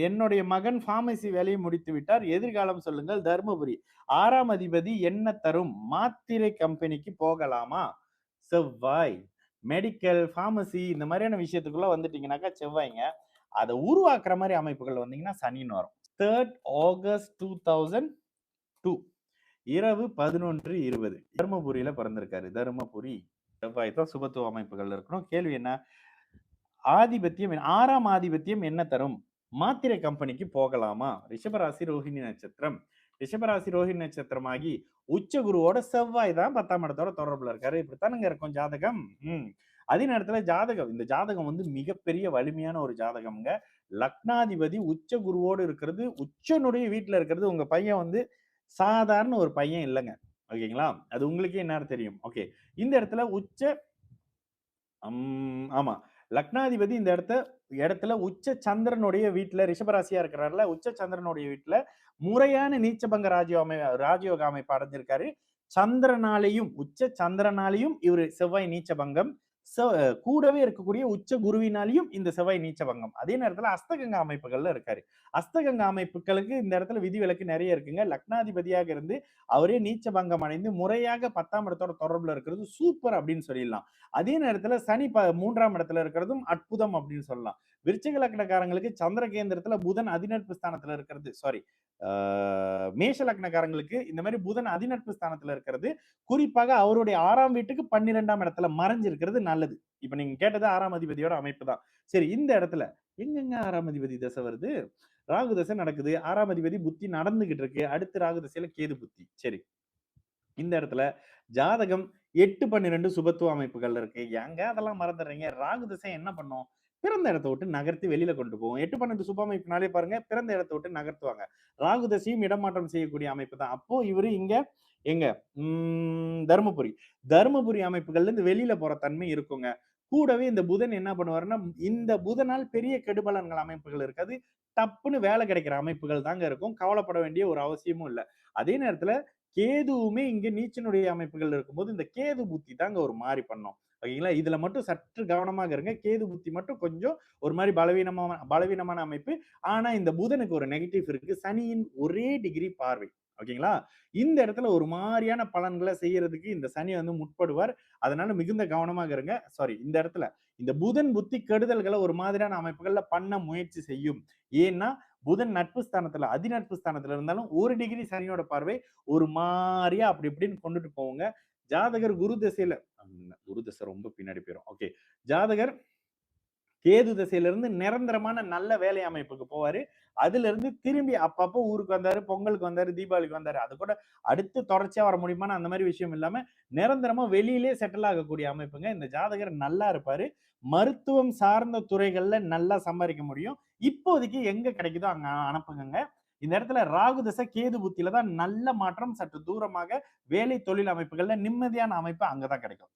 என்னுடைய மகன் பார்மசி வேலையை முடித்து விட்டார். எதிர்காலம் சொல்லுங்கள். தர்மபுரி. 6ஆம் அதிபதி என்ன தரும்? மாத்திரை கம்பெனிக்கு போகலாமா? செவ்வாய். மெடிக்கல், பார்மசி இந்த மாதிரியான விஷயத்துக்குள்ள வந்துட்டீங்கன்னாக்கா செவ்வாய்ங்க. அத உருவாக்குற மாரி அமைப்புகள் வந்தீங்கன்னா சனின்னு வரும். 3rd ஆகஸ்ட் 2002 இரவு 11:20 தர்மபுரியில பிறந்திருக்காரு. தர்மபுரி. செவ்வாய் தான் சுபத்துவ அமைப்புகள் இருக்கணும். கேள்வி என்ன? ஆதிபத்தியம் 6ஆம் ஆதிபத்தியம் என்ன தரும்? மாத்திரை கம்பெனிக்கு போகலாமா? ரிஷபராசி ரோஹிணி நட்சத்திரம். ரிஷபராசி ரோஹிணி நட்சத்திரமாகி உச்ச குருவோட செவ்வாய் தான் 10ஆம் இடத்தோட தொடர்புல இருக்காரு. இப்படித்தானுங்க இருக்கும் ஜாதகம். அதே நேரத்துல இந்த ஜாதகம் வந்து மிகப்பெரிய வலிமையான ஒரு ஜாதகம்ங்க. லக்னாதிபதி உச்ச குருவோடு இருக்கிறது, உச்சனுடைய வீட்டுல இருக்கிறது. உங்க பையன் வந்து சாதாரண ஒரு பையன் இல்லைங்க. ஓகேங்களா? அது உங்களுக்கே என்னன்னு தெரியும். ஓகே. இந்த இடத்துல ஆமா. லக்னாதிபதி இந்த இடத்துல உச்ச சந்திரனுடைய வீட்ல ரிஷபராசியா இருக்கிறார்ல, உச்ச சந்திரனுடைய வீட்ல முறையான நீச்சபங்க ராஜயோக அமைப்பு அடைஞ்சிருக்காரு. சந்திரனாலேயும் உச்ச சந்திரனாலேயும் இவரு செவ்வாய் நீச்சபங்கம். கூடவே இருக்கக்கூடிய உச்ச குருவினாலையும் இந்த செவ்வாய் நீச்சபங்கம். அதே நேரத்துல அஸ்தகங்க அமைப்புகள்ல இருக்காரு. அஸ்தகங்க அமைப்புகளுக்கு இந்த இடத்துல விதிவிலக்கு நிறைய இருக்குங்க. லக்னாதிபதியாக இருந்து அவரே நீச்சபங்கம் அடைந்து முறையாக 10ஆம் இடத்தோட தொடர்புல இருக்கிறது சூப்பர் அப்படின்னு சொல்லிடலாம். அதே நேரத்துல சனி 3ஆம் இடத்துல இருக்கிறதும் அற்புதம் அப்படின்னு சொல்லலாம். விருச்சிக லக்னக்காரங்களுக்கு சந்திரகேந்திரத்துல புதன் அதிநட்பு ஸ்தானத்துல இருக்கிறது. சாரி. மேஷ லக்னக்காரங்களுக்கு இந்த மாதிரி புதன் அதிநட்பு ஸ்தானத்துல இருக்கிறது, குறிப்பாக அவருடைய 6ஆம் வீட்டுக்கு 12ஆம் இடத்துல மறைஞ்சிருக்கிறது நல்லது. இப்ப நீங்க கேட்டது 6ஆம் அதிபதியோட அமைப்பு தான். சரி, இந்த இடத்துல எங்கெங்க 6ஆம் அதிபதி தசை வருது? ராகு தசை நடக்குது. 6ஆம் அதிபதி புத்தி நடந்துகிட்டு இருக்கு. அடுத்து ராகு தசையில கேது புத்தி. சரி, இந்த இடத்துல ஜாதகம் 8-12 சுபத்துவ அமைப்புகள் இருக்கு. ஏங்க அதெல்லாம் மறந்துடுறீங்க? ராகு திசை என்ன பண்ணும்? பிறந்த இடத்த விட்டு நகர்த்தி வெளியில கொண்டு போகும். 8-12 சுப அமைப்புனாலே பாருங்க, பிறந்த இடத்த விட்டு நகர்த்துவாங்க. ராகு தசையும் இடமாற்றம் செய்யக்கூடிய அமைப்பு தான். அப்போ இவரு இங்க எங்க தர்மபுரி. தர்மபுரி அமைப்புகள்ல இருந்து வெளியில போற தன்மை இருக்குங்க. கூடவே இந்த புதன் என்ன பண்ணுவாருன்னா, இந்த புதனால் பெரிய கெடுபலன்கள் அமைப்புகள் இருக்காது. டப்புன்னு வேலை கிடைக்கிற அமைப்புகள் தாங்க இருக்கும். கவலைப்பட வேண்டிய ஒரு அவசியமும் இல்ல. அதே நேரத்துல கேதுவுமே இங்க நீச்சனுடைய அமைப்புகள் இருக்கும்போது இந்த கேது புத்தி தாங்க ஒரு மாறி பண்ணும். ஓகேங்களா? இதுல மட்டும் சற்று கவனமாக இருங்க. கேது புத்தி மட்டும் கொஞ்சம் ஒரு மாதிரி பலவீனமான அமைப்பு. ஆனா இந்த புதனுக்கு ஒரு நெகட்டிவ் இருக்கு. சனியின் ஒரே டிகிரி பார்வை. ஓகேங்களா? இந்த இடத்துல ஒரு மாதிரியான பலன்களை செய்யறதுக்கு இந்த சனி வந்து முற்படுவார். அதனால மிகுந்த கவனமாக இருங்க. சாரி, இந்த இடத்துல இந்த புதன் புத்தி கெடுதல்களை ஒரு மாதிரியான அமைப்புகள்ல பண்ண முயற்சி செய்யும். ஏன்னா புதன் நட்பு ஸ்தானத்துல அதிநட்பு ஸ்தானத்துல இருந்தாலும் 1 டிகிரி சனியோட பார்வை ஒரு மாறியா அப்படி இப்படின்னு கொண்டுட்டு போவோங்க. ஜாதகர் குரு தசை ரொம்ப பின்னாடி போயிரும். ஓகே. ஜாதகர் கேது திசையிலிருந்து நிரந்தரமான நல்ல வேலை அமைப்புக்கு போவாரு. அதுல இருந்து திரும்பி அப்பப்போ ஊருக்கு வந்தாரு, பொங்கலுக்கு வந்தாரு, தீபாவளிக்கு வந்தாரு. அது கூட அடுத்து தொடர்ச்சியா வர முடியுமான்னு அந்த மாதிரி விஷயம் இல்லாம நிரந்தரமா வெளியிலே செட்டில் ஆகக்கூடிய அமைப்புங்க. இந்த ஜாதகர் நல்லா இருப்பாரு. மருத்துவம் சார்ந்த துறைகள்ல நல்லா சம்பாதிக்க முடியும். இப்போதைக்கு எங்க கிடைக்குதோ அங்க அனுப்புங்க. இந்த இடத்துல ராகு தசை கேது புத்தியில தான் நல்ல மாற்றம். சற்று தூரமாக வேலை தொழில் அமைப்புகள்ல நிம்மதியான அமைப்பு அங்கதான் கிடைக்கும்.